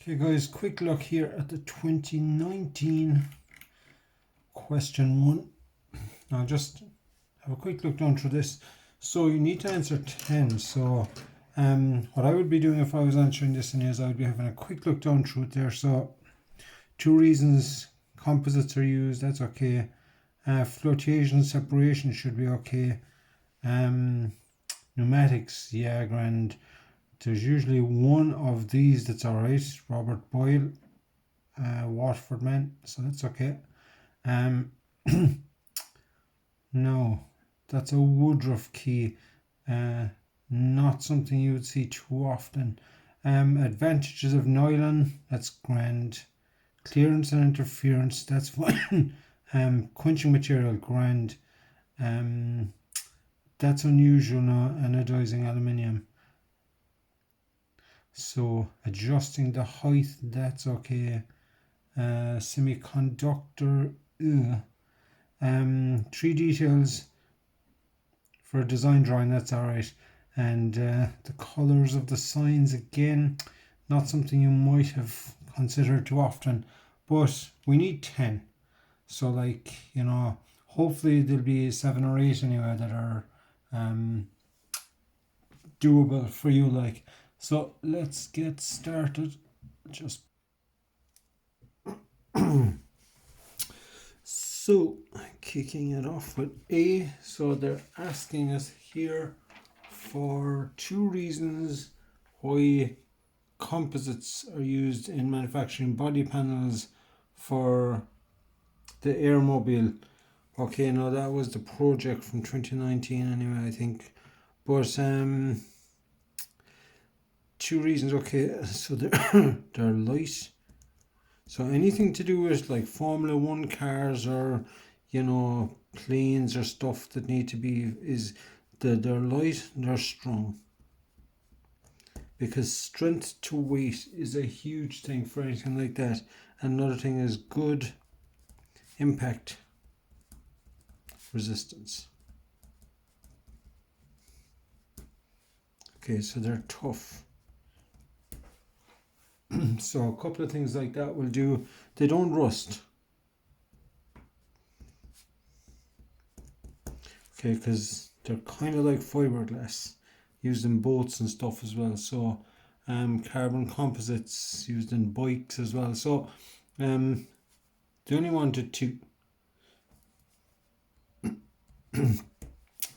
Okay guys, quick look here at the 2019 question 1. Now just have a quick look down through this. So you need to answer 10. So what I would be doing if I was answering this in is I would be having a quick look down through it there. So 2 reasons composites are used, that's okay. Flotation separation should be okay. Pneumatics, yeah, grand. There's usually one of these that's alright. Robert Boyle, Waterford man, so that's okay. No, that's a Woodruff key. Not something you would see too often. Advantages of nylon, that's grand. Clearance and interference, that's fine. Quenching material, grand. That's unusual now, anodizing aluminium. So adjusting the height, that's okay. Semiconductor, 3 details for a design drawing, that's alright. And the colours of the signs, again, not something you might have considered too often, but we need 10. So like, hopefully there'll be 7 or 8 anyway that are doable for you. Like, so let's get started. Just so kicking it off with A. So they're asking us here for 2 reasons why composites are used in manufacturing body panels for the Airmobile. Okay, now that was the project from 2019 anyway, I think. But 2 reasons, okay, so they're light. So anything to do with like Formula 1 cars or, planes or stuff that need to be, they're light, they're strong. Because strength to weight is a huge thing for anything like that. Another thing is good impact resistance. Okay, so they're tough. So a couple of things like that will do. They don't rust. Okay, because they're kind of like fiberglass, used in boats and stuff as well. So carbon composites used in bikes as well. So they only wanted 2.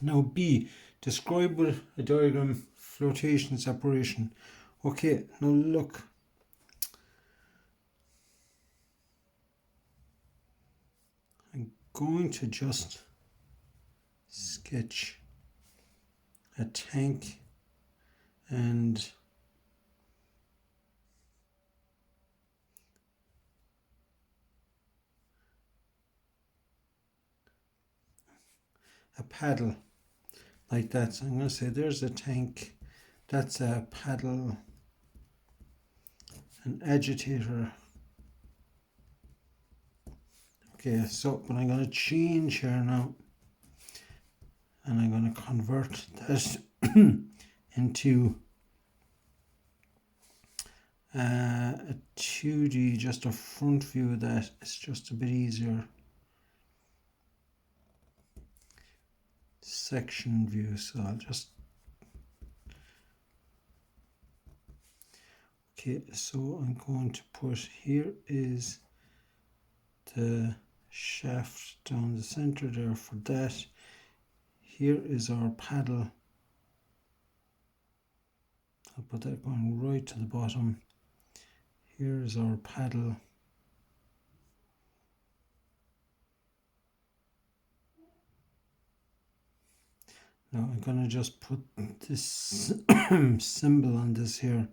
Now B, describe with a diagram flotation separation. Okay, now look. I'm going to just sketch a tank and a paddle like that. So I'm going to say there's a tank, that's a paddle, an agitator. Okay, so but I'm going to change here now, and I'm going to convert this into a 2D, just a front view of that. It's just a bit easier. Section view, so I'll just, okay, so I'm going to put, here is the shaft down the center there for that. Here is our paddle. I'll put that going right to the bottom. Here is our paddle. Now I'm going to just put this symbol on this here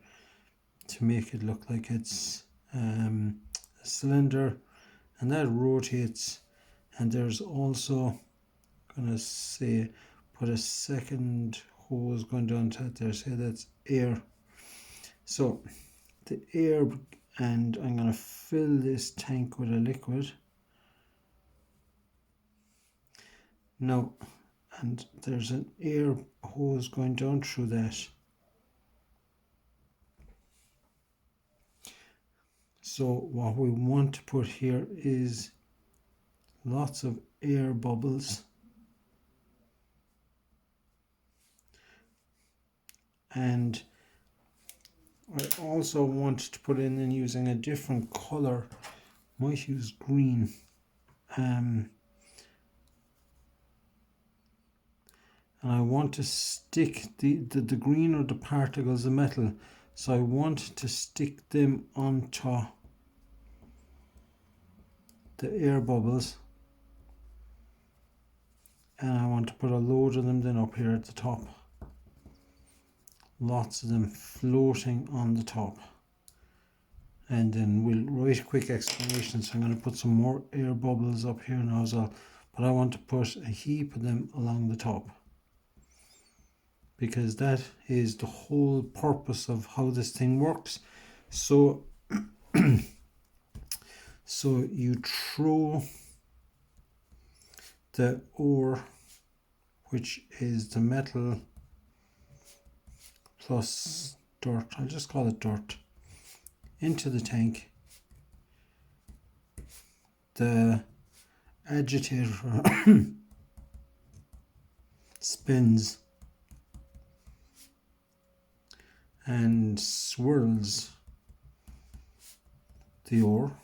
to make it look like it's a cylinder, and that rotates. And there's also, going to say, put a second hose going down to it there, say that's air. So the air, and I'm going to fill this tank with a liquid. Now, and there's an air hose going down through that. So what we want to put here is lots of air bubbles, and I also want to put in using a different color, might use green, and I want to stick the green or the particles of metal, so I want to stick them onto the air bubbles, and I want to put a load of them then up here at the top, lots of them floating on the top. And then we'll write a quick explanation. So I'm going to put some more air bubbles up here now as well, but I want to put a heap of them along the top, because that is the whole purpose of how this thing works. So so you throw the ore, which is the metal plus dirt, I'll just call it dirt, into the tank. The agitator spins and swirls the ore.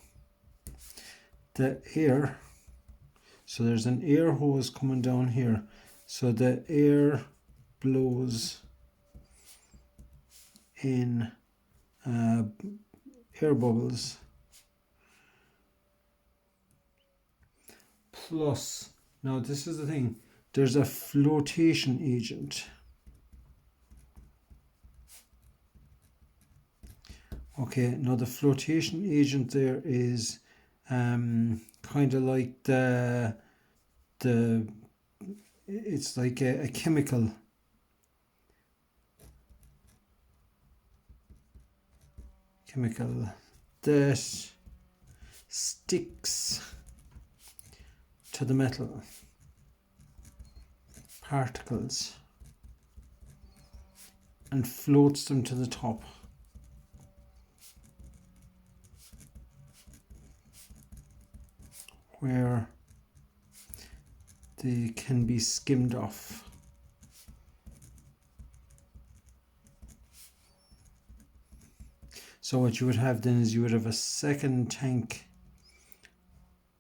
The air, so there's an air hose coming down here, so the air blows in air bubbles, plus, now this is the thing, there's a flotation agent. Okay, now the flotation agent there is kind of like the it's like a chemical that sticks to the metal particles and floats them to the top. Where they can be skimmed off. So what you would have then is you would have a second tank.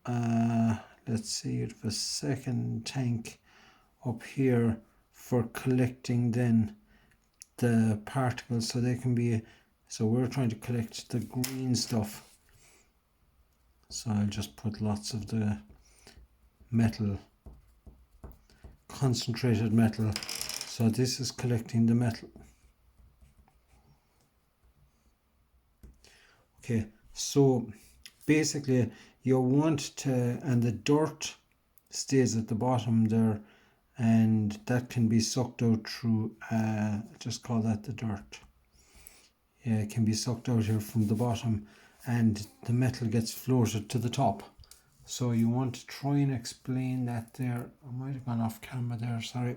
Let's see, you'd have a second tank up here for collecting then the particles, so they can be, so we're trying to collect the green stuff. So I'll just put lots of the metal, concentrated metal. So this is collecting the metal. Okay, so basically you want to, and the dirt stays at the bottom there, and that can be sucked out through, just call that the dirt. Yeah, it can be sucked out here from the bottom, and the metal gets floated to the top. So you want to try and explain that there. I might have gone off camera there, sorry.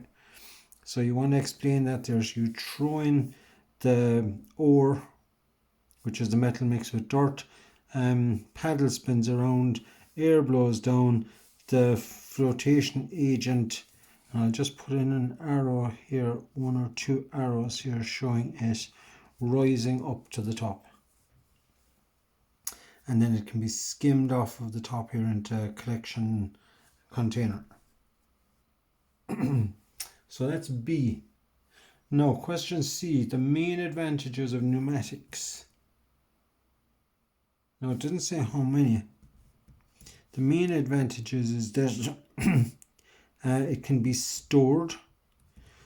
So you want to explain that there. So you throw in the ore, which is the metal mixed with dirt, paddle spins around, air blows down, the flotation agent, and I'll just put in an arrow here, one or two arrows here showing it rising up to the top. And then it can be skimmed off of the top here into a collection container. So that's B. Now question C, the main advantages of pneumatics. Now it didn't say how many. The main advantages is that it can be stored.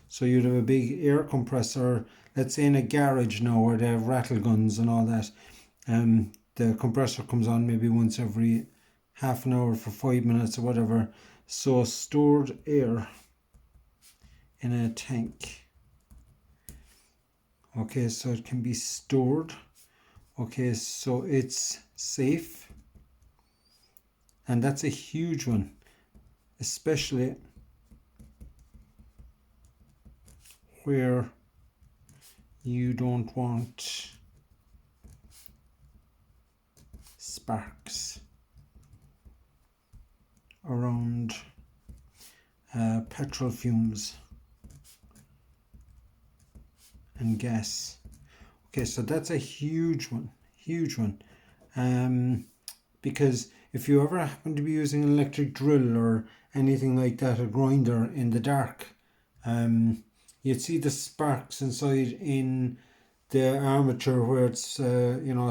So you'd have a big air compressor, let's say in a garage now where they have rattle guns and all that. The compressor comes on maybe once every half an hour for 5 minutes or whatever. So stored air in a tank. Okay, so it can be stored. Okay, so it's safe. And that's a huge one, especially where you don't want sparks around petrol fumes and gas. Okay, so that's a huge one, because if you ever happen to be using an electric drill or anything like that, a grinder in the dark, you'd see the sparks inside in the armature where it's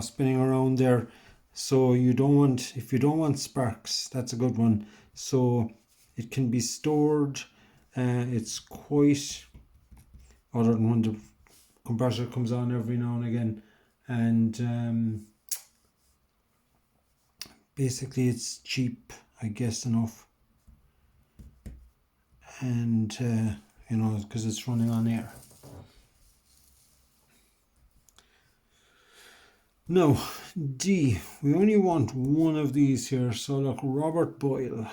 spinning around there. So if you don't want sparks, that's a good one. So it can be stored. It's quite, other than when the compressor comes on every now and again, and basically it's cheap, I guess, enough, and because it's running on air. Now, D, we only want one of these here. So look, Robert Boyle.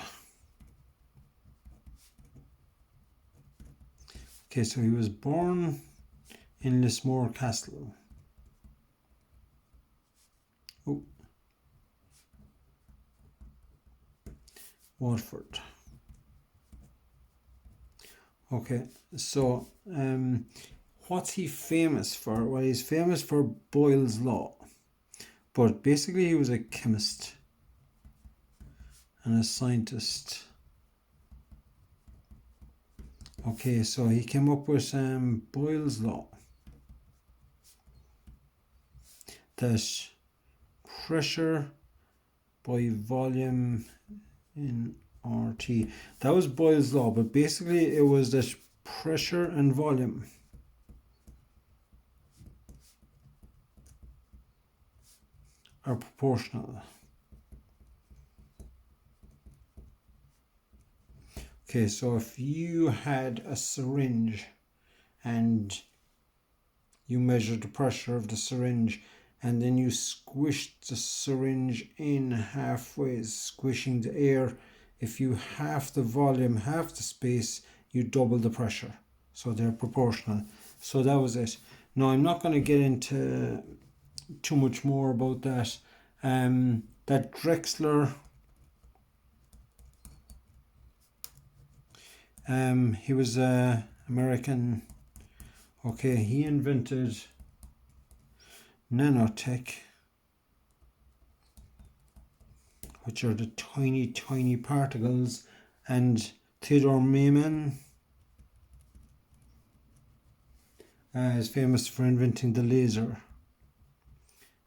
Okay, so he was born in Lismore Castle. Oh. Watford. Okay, so what's he famous for? Well, he's famous for Boyle's Law. But basically he was a chemist and a scientist. Okay, so he came up with Boyle's Law. That pressure by volume in RT. That was Boyle's Law, but basically it was that pressure and volume are proportional. Okay, so if you had a syringe and you measured the pressure of the syringe and then you squished the syringe in halfway, squishing the air, if you half the volume, half the space, you double the pressure. So they're proportional. So that was it. Now I'm not going to get into too much more about that. That Drexler, he was an American. Okay, he invented nanotech, which are the tiny particles, and Theodore Maiman is famous for inventing the laser.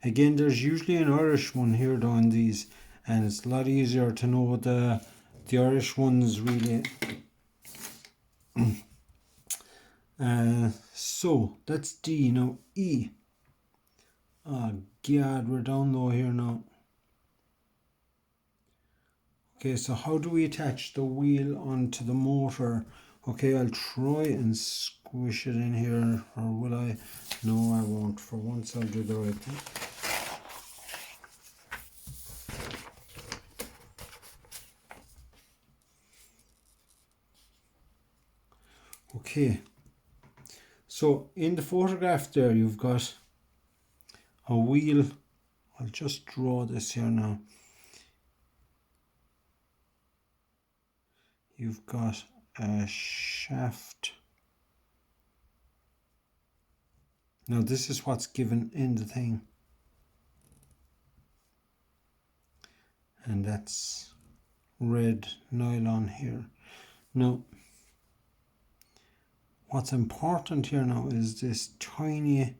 Again, there's usually an Irish one here doing these, and it's a lot easier to know the Irish ones really. So that's D. Now E. Oh God, we're down low here now. Okay, so how do we attach the wheel onto the motor? Okay, I'll try and squish it in here, or will I? No, I won't. For once I'll do the right thing. Okay, so in the photograph there you've got a wheel. I'll just draw this here now. You've got a shaft. Now this is what's given in the thing, and that's red nylon here. Now what's important here now is this tiny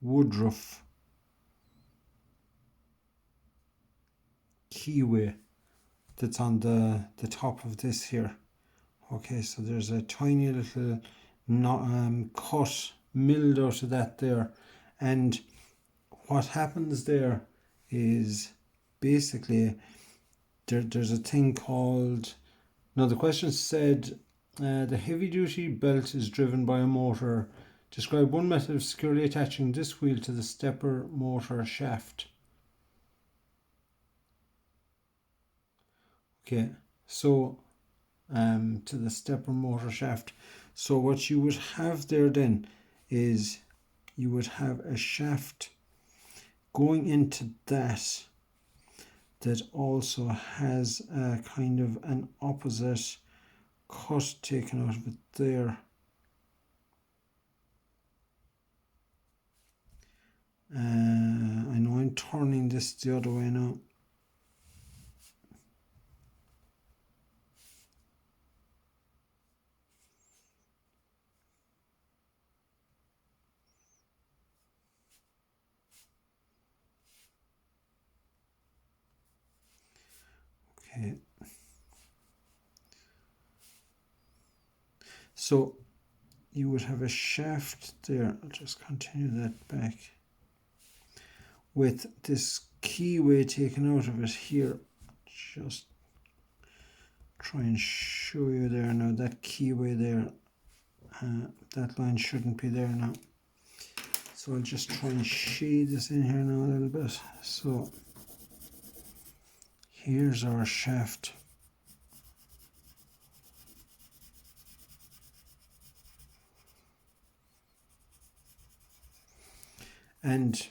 Woodruff keyway that's on the top of this here. Okay, so there's a tiny little cut milled out of that there, and what happens there is basically there's a thing called, now the question said the heavy duty belt is driven by a motor. Describe one method of securely attaching this wheel to the stepper motor shaft. Okay, so to the stepper motor shaft. So what you would have there then is you would have a shaft going into that also has a kind of an opposite cut taken out of it there. I know I'm turning this the other way now. Okay. So you would have a shaft there. I'll just continue that back. With this keyway taken out of it here. Just try and show you there now. That keyway there. That line shouldn't be there now. So I'll just try and shade this in here now a little bit. So here's our shaft. And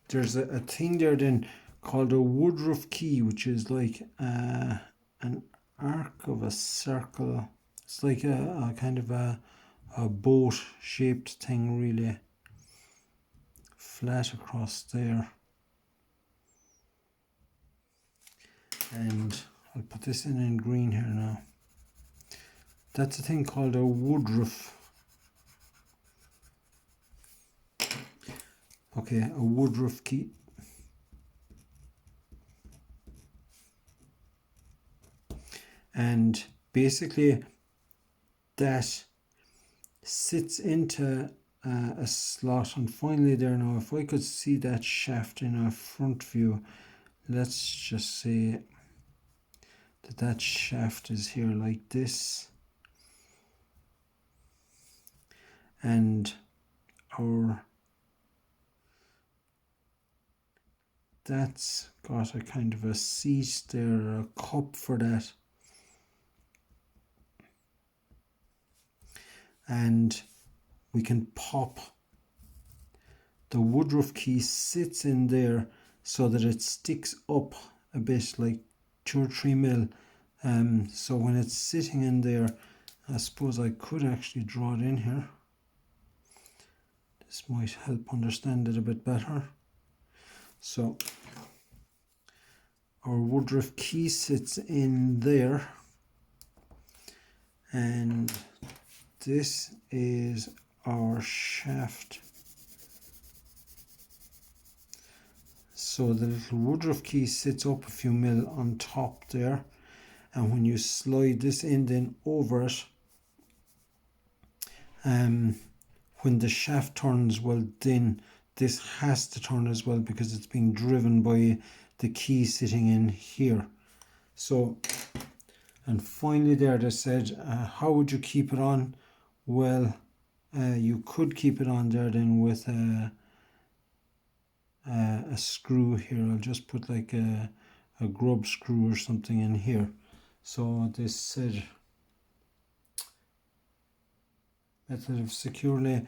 there's a thing there then called a Woodruff key, which is like an arc of a circle. It's like a kind of a boat shaped thing, really, flat across there. And I'll put this in green here now. That's a thing called a Woodruff. Okay, a Woodruff key. And basically that sits into a slot. And finally there now, if I could see that shaft in a front view, let's just say that shaft is here like this, and that's got a kind of a seat there, a cup for that. And we can pop the Woodruff key, sits in there so that it sticks up a bit, like 2 or 3 mil. So when it's sitting in there, I suppose I could actually draw it in here. This might help understand it a bit better. So our Woodruff key sits in there, and this is our shaft. So the little Woodruff key sits up a few mil on top there, and when you slide this in then over it, when the shaft turns, well then this has to turn as well because it's being driven by the key sitting in here. So, and finally there they said, how would you keep it on? Well, you could keep it on there then with a screw here. I'll just put like a grub screw or something in here. So this said method of securely.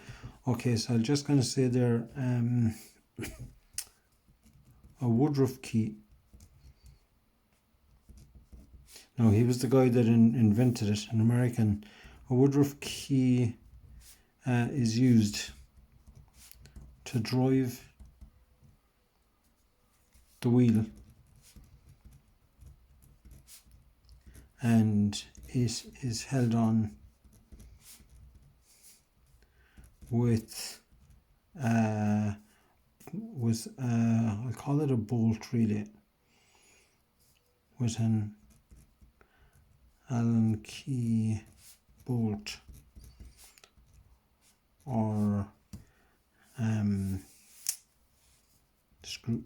Okay, so I'm just going to say there a Woodruff key. No, he was the guy that invented it, an American. A Woodruff key is used to drive the wheel, and it is held on with I'll call it a bolt, really, with an Allen key bolt, or screw.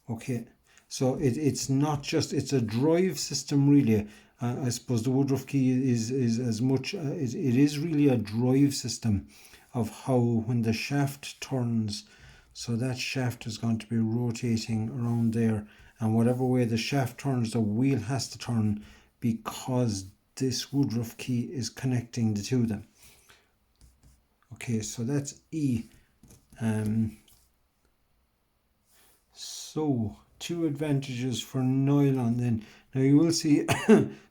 Okay, so it's not just, it's a drive system, really. I suppose the Woodruff key is as much, it is really a drive system of how when the shaft turns, so that shaft is going to be rotating around there, and whatever way the shaft turns, the wheel has to turn because this Woodruff key is connecting the two of them. Okay, so that's E. So, two advantages for nylon then. Now you will see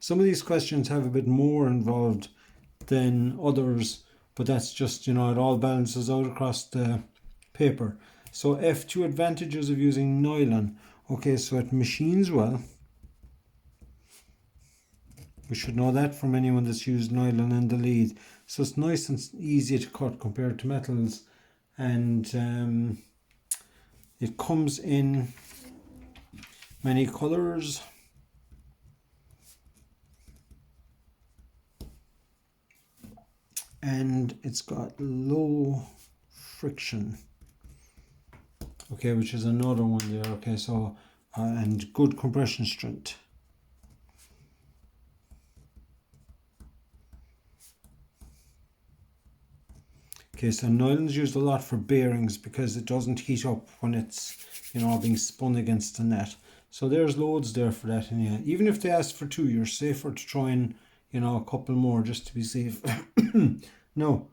some of these questions have a bit more involved than others, but that's just, it all balances out across the paper. So F2 advantages of using nylon. Okay, so it machines well. We should know that from anyone that's used nylon in the lathe. So it's nice and easy to cut compared to metals, and it comes in many colors. And it's got low friction. Okay, which is another one there. Okay, so and good compression strength. Okay, so nylon's used a lot for bearings because it doesn't heat up when it's, being spun against the net. So there's loads there for that. And yeah, even if they ask for 2, you're safer to try and, a couple more just to be safe. No.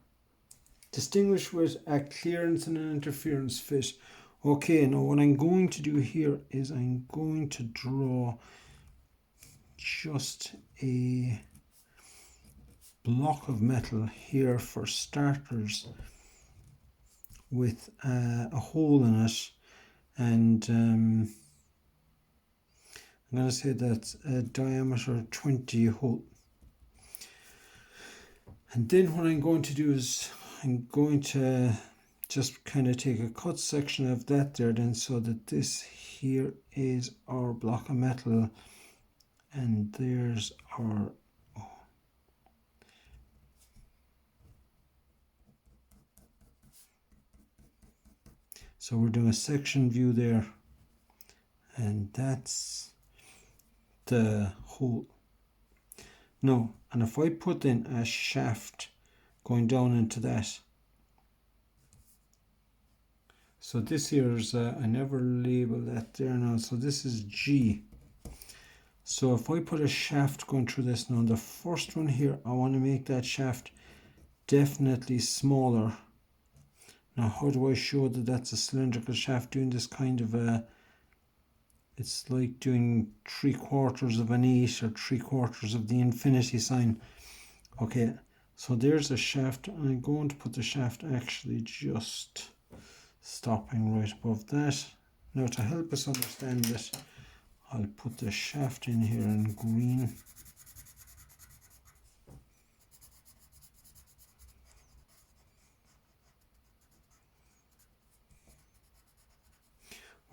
Distinguish with a clearance and an interference fit. Okay, now what I'm going to do here is I'm going to draw just a block of metal here for starters with a hole in it, and I'm going to say that's a diameter 20 hole. And then what I'm going to do is I'm going to just kind of take a cut section of that there then, so that this here is our block of metal and there's our so we're doing a section view there, and that's the hole. No, and if I put in a shaft going down into that, so this here is I never labeled that there now, so this is G. So if I put a shaft going through this now, the first one here, I want to make that shaft definitely smaller. Now how do I show that that's a cylindrical shaft doing this kind of a, it's like doing 3/4 of an 8 or 3/4 of the infinity sign. Okay, so there's a shaft, and I'm going to put the shaft actually just stopping right above that. Now to help us understand it, I'll put the shaft in here in green.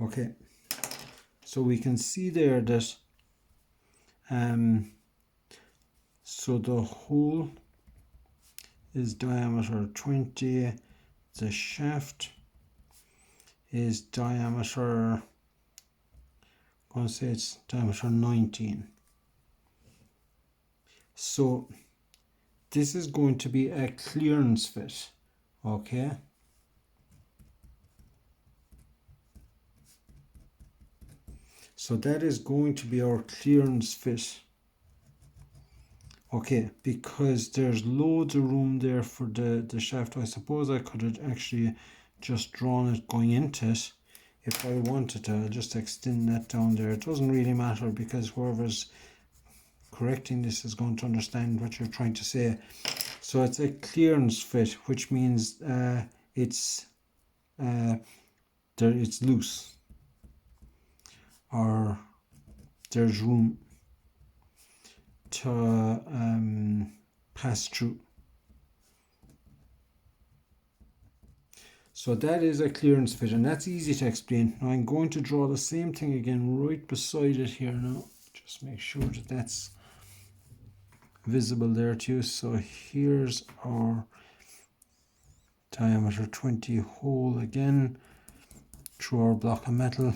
Okay, so we can see there that so the hole is diameter 20, the shaft is diameter, I'm going to say it's diameter 19. So this is going to be a clearance fit, okay? So that is going to be our clearance fit. Okay, because there's loads of room there for the shaft. I suppose I could have actually just drawn it going into it if I wanted to. I'll just extend that down there. It doesn't really matter because whoever's correcting this is going to understand what you're trying to say. So it's a clearance fit, which means it's loose, or there's room to pass through. So that is a clearance fit, and that's easy to explain. Now I'm going to draw the same thing again right beside it here now. Just make sure that that's visible there too. So here's our diameter 20 hole again through our block of metal.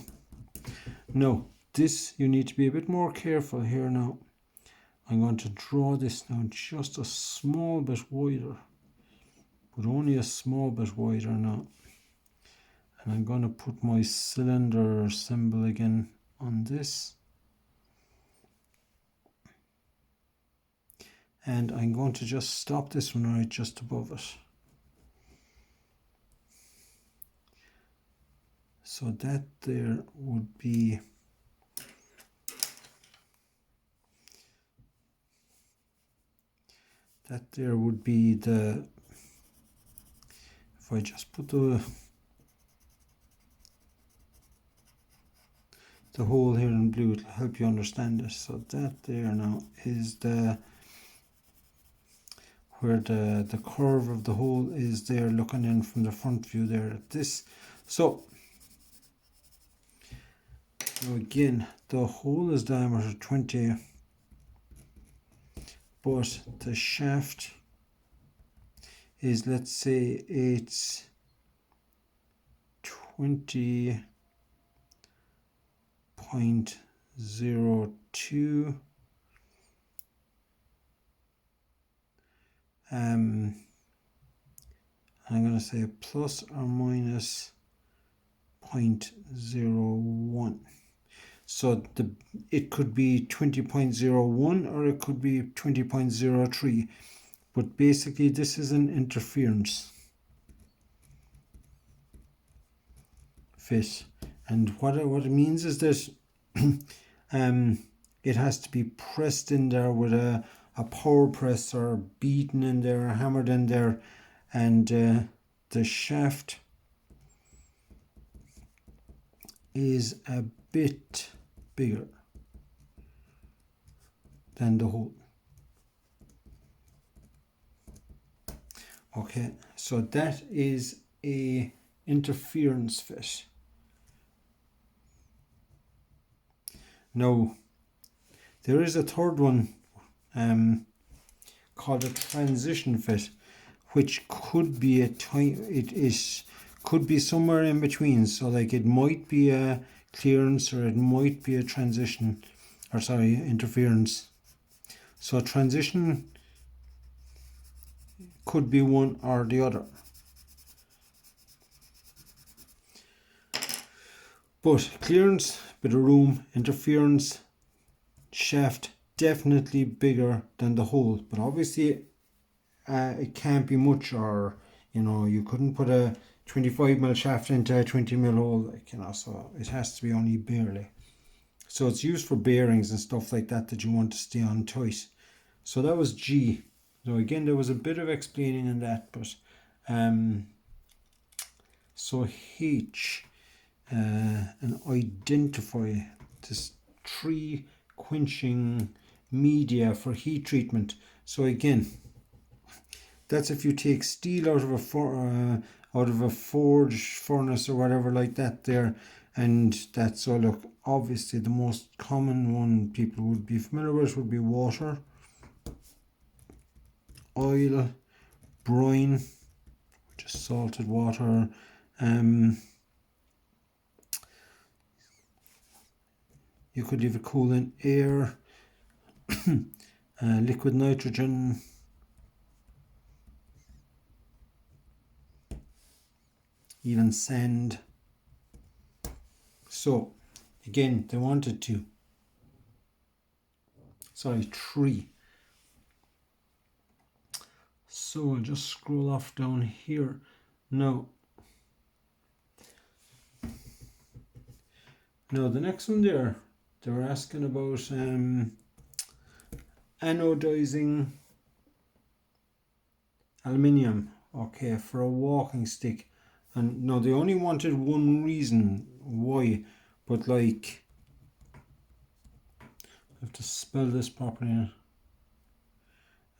Now this, you need to be a bit more careful here now. I'm going to draw this now just a small bit wider, but only a small bit wider now. And I'm going to put my cylinder symbol again on this. And I'm going to just stop this one right just above it. So that there would be the, if I just put the hole here in blue, it'll help you understand this. So that there now is the, where the curve of the hole is there, looking in from the front view there at this. So now again, the hole is diameter 20, but the shaft is, let's say it's 20.02. I'm going to say plus or minus 0.01. So it could be 20.01 or it could be 20.03. But basically this is an interference fit. And what it means is that it has to be pressed in there with a power press, or beaten in there, or hammered in there, and the shaft is a bit bigger than the hole. Okay, so that is a interference fit. Now there is a third one called a transition fit, which could be could be somewhere in between. So like it might be a clearance, or it might be a transition, or sorry, interference. So transition could be one or the other. But clearance, bit of room, interference, shaft definitely bigger than the hole. But obviously it can't be much, or you couldn't put a 25mm shaft into a 20mm hole, so it has to be only barely. So it's used for bearings and stuff like that you want to stay on tight. So that was G. So again, there was a bit of explaining in that, but so H, and identify this 3 quenching media for heat treatment. So again, that's if you take steel out of a forge furnace or whatever like that there, and that's, so look, obviously the most common one people would be familiar with would be water, oil, brine, which is salted water, you could leave it cool in air, liquid nitrogen, even sand. So again, they wanted 3. So I'll just scroll off down here. Now the next one there, they were asking about anodizing aluminium, okay, for a walking stick. And no, they only wanted one reason why, but like, I have to spell this properly.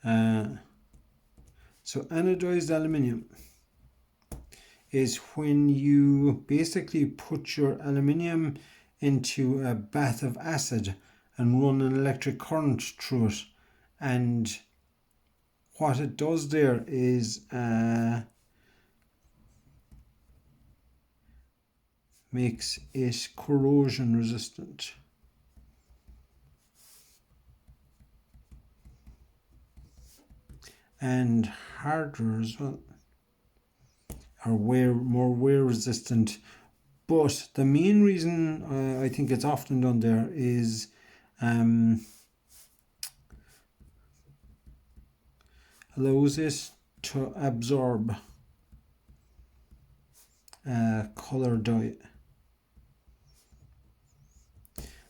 So anodized aluminium is when you basically put your aluminium into a bath of acid and run an electric current through it, and what it does there is makes it corrosion resistant. And harder as well, or more wear resistant. But the main reason I think it's often done there is allows it to absorb color dye.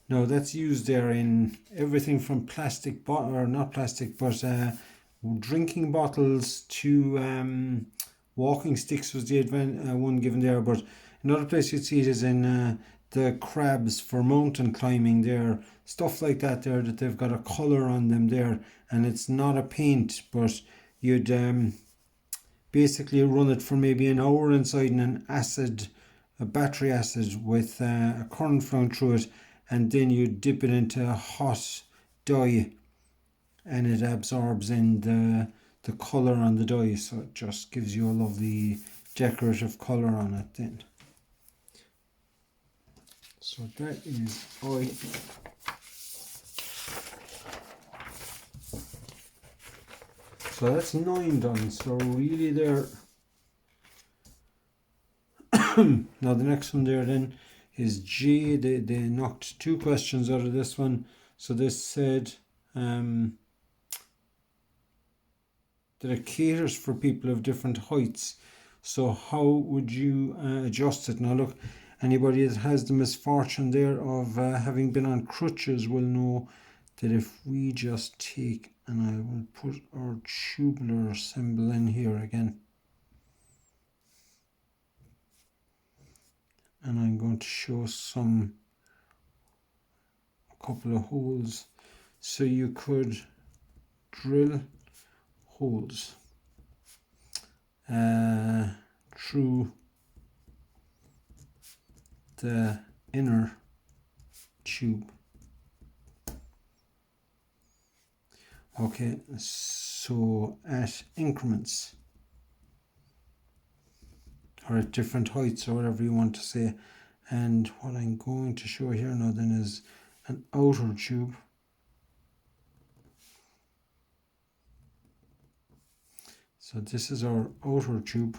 No, that's used there in everything from plastic or not plastic, but drinking bottles to walking sticks was the one given there. But another place you'd see it is in the crabs for mountain climbing there, stuff like that there, that they've got a colour on them there, and it's not a paint, but you'd basically run it for maybe an hour inside in an acid, a battery acid with a current flowing through it, and then you dip it into a hot dye and it absorbs in the colour on the dye, so it just gives you a lovely decorative colour on it then. So that is oil. So that's 9 done, so really there. Now the next one there then is G. They knocked 2 questions out of this one. So this said that it caters for people of different heights. So how would you adjust it? Now look, anybody that has the misfortune there of having been on crutches will know that if we just take, and I will put our tubular symbol in here again, and I'm going to show a couple of holes. So you could drill holes through the inner tube. Okay, so at increments, or at different heights, or whatever you want to say. And what I'm going to show here now then is an outer tube. So this is our outer tube.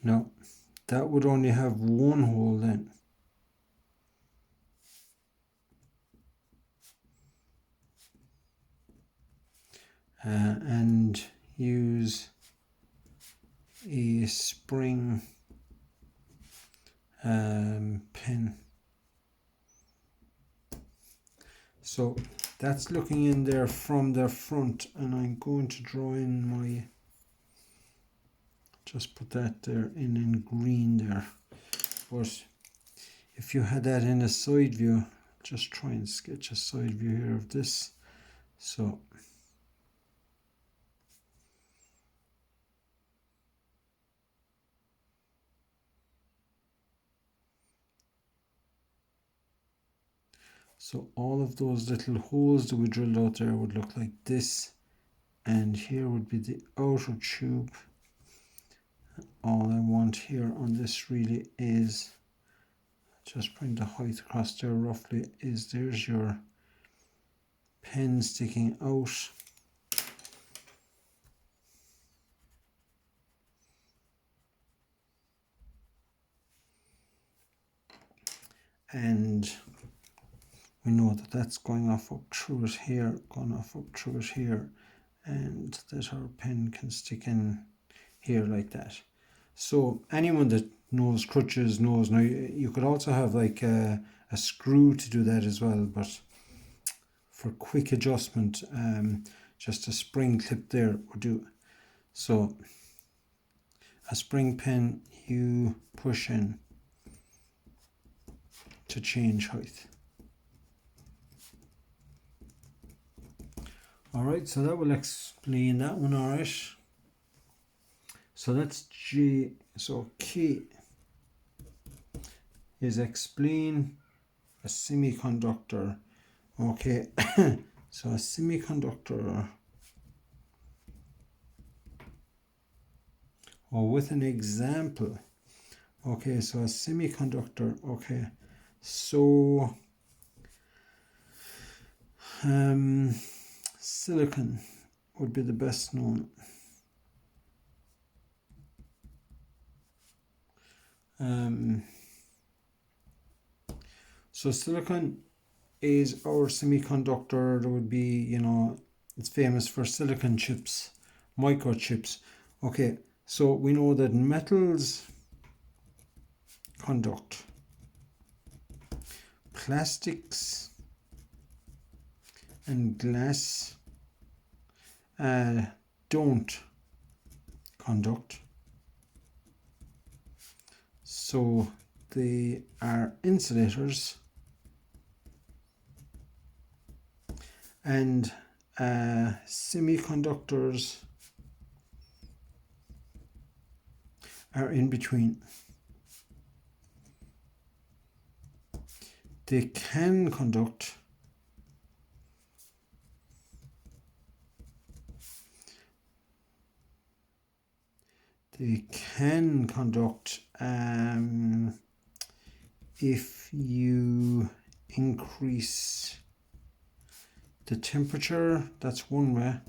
Now that would only have one hole then. And use a spring pin. So that's looking in there from the front, and I'm going to draw in my, just put that there in green there. But if you had that in a side view, just try and sketch a side view here of this. So all of those little holes that we drilled out there would look like this, and here would be the outer tube. All I want here on this really is, just bring the height across there roughly, is there's your pen sticking out. And we know that that's going off up through it here, going off up through it here, and that our pen can stick in here like that. So anyone that knows crutches knows. Now you could also have like a screw to do that as well, but for quick adjustment, just a spring clip there would do. So a spring pin you push in to change height. Alright, so that will explain that one. Alright, so that's J. So K is explain a semiconductor. Okay, so a semiconductor, or with an example. Okay, so a semiconductor. Okay, so silicon would be the best known. So silicon is our semiconductor. There would be, you know, it's famous for silicon chips, microchips. Okay, so we know that metals conduct. plastics and glass don't conduct, so they are insulators, and semiconductors are in between. They can conduct, if you increase the temperature, that's one way,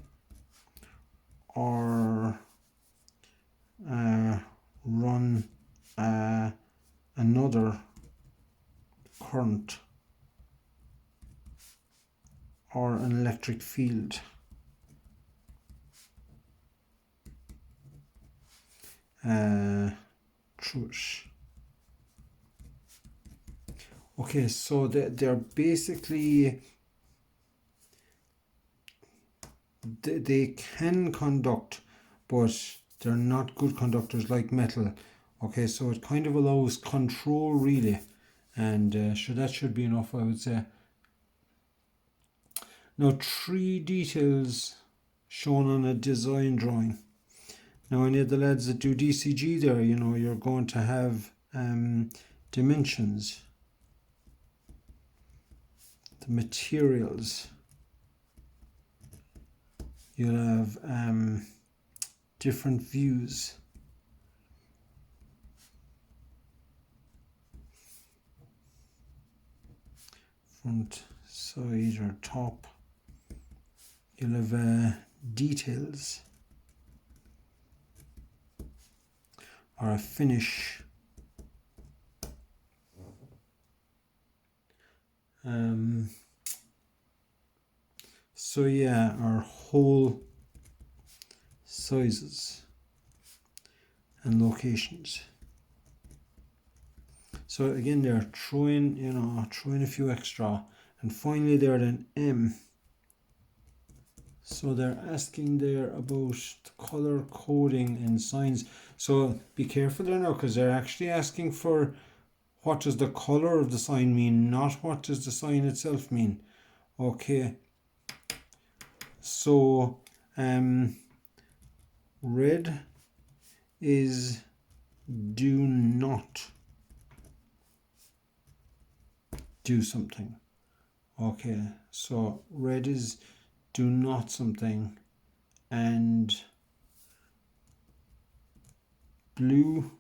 or run another current or an electric field. Through it. Okay, so they're basically, they can conduct, but they're not good conductors like metal. Okay, so it kind of allows control really, and sure, that should be enough, I would say. Now, 3 details shown on a design drawing. Now, any of the lads that do DCG there, you know, you're going to have dimensions, the materials, you'll have different views, front, side or top, you'll have details or a finish, so yeah, our whole sizes and locations. So again, they're throwing a few extra, and finally there then M. So they're asking there about the color coding and signs. So be careful there now, because they're actually asking for what does the color of the sign mean, not what does the sign itself mean. Okay. So red is do not do something. Okay, so red is do not something, and blue,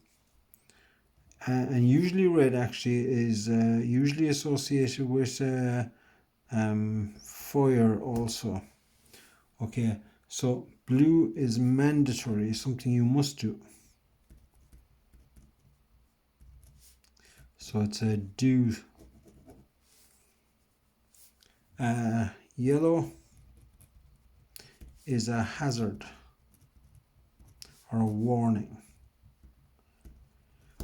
and usually red actually is usually associated with fire also. Okay, so blue is mandatory, something you must do. So it's a do. Yellow is a hazard or a warning.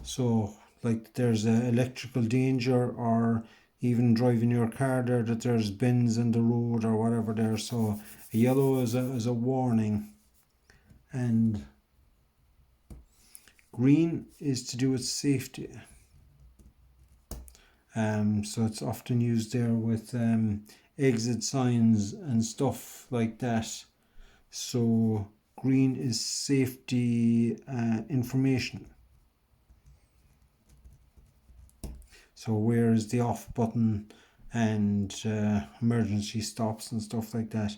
So like there's a electrical danger, or even driving your car there, that there's bends in the road or whatever there. So a yellow is a warning, and green is to do with safety. So it's often used there with exit signs and stuff like that. So green is safety information. So where is the off button and emergency stops and stuff like that.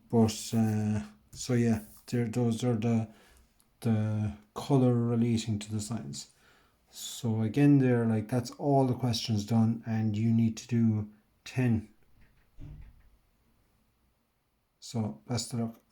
But so yeah, those are the color relating to the signs. So again there, like that's all the questions done, and you need to do 10. So best of luck.